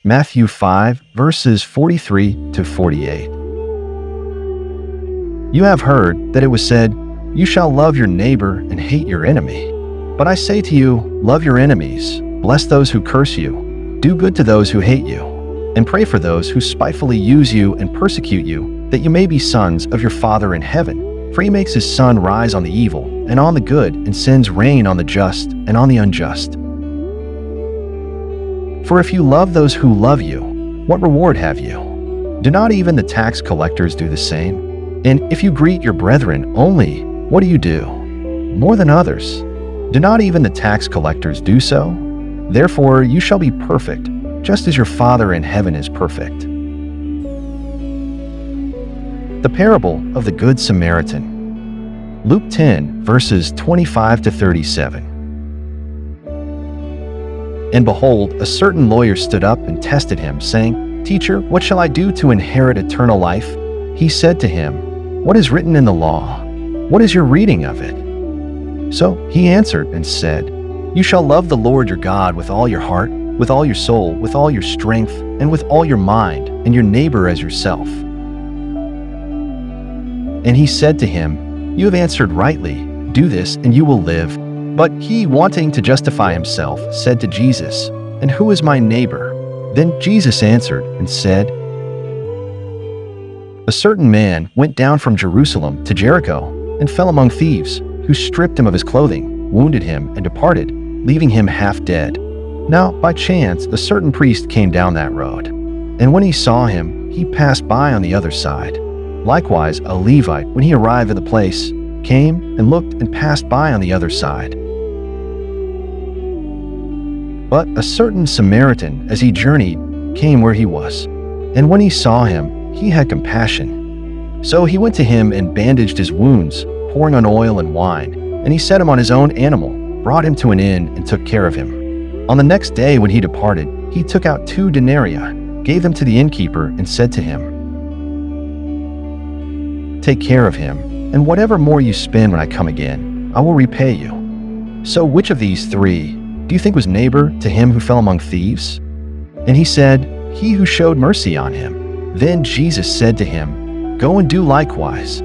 Matthew 5, verses 43 to 48. You have heard that it was said, "You shall love your neighbor and hate your enemy." But I say to you, love your enemies, bless those who curse you, do good to those who hate you, and pray for those who spitefully use you and persecute you, that you may be sons of your Father in heaven. For he makes his sun rise on the evil and on the good, and sends rain on the just and on the unjust. For if you love those who love you, what reward have you? Do not even the tax collectors do the same? And if you greet your brethren only, what do you do? More than others. Do not even the tax collectors do so? Therefore you shall be perfect, just as your Father in heaven is perfect. The parable of the Good Samaritan. Luke 10, verses 25 to 37. And behold, a certain lawyer stood up and tested him, saying, "Teacher, what shall I do to inherit eternal life?" He said to him, "What is written in the law? What is your reading of it?" So he answered and said, "You shall love the Lord your God with all your heart, with all your soul, with all your strength, and with all your mind, and your neighbor as yourself." And he said to him, "You have answered rightly. Do this, and you will live." But he, wanting to justify himself, said to Jesus, "And who is my neighbor?" Then Jesus answered and said, "A certain man went down from Jerusalem to Jericho and fell among thieves, who stripped him of his clothing, wounded him, and departed, leaving him half dead. Now, by chance, a certain priest came down that road, and when he saw him, he passed by on the other side. Likewise, a Levite, when he arrived at the place, came and looked and passed by on the other side. But a certain Samaritan, as he journeyed, came where he was, and when he saw him, he had compassion. So he went to him and bandaged his wounds, pouring on oil and wine, and he set him on his own animal, brought him to an inn, and took care of him. On the next day when he departed, he took out 2 denarii, gave them to the innkeeper, and said to him, "Take care of him, and whatever more you spend when I come again, I will repay you." So which of these 3 do you think was neighbor to him who fell among thieves? And he said, "He who showed mercy on him." Then Jesus said to him, "Go and do likewise."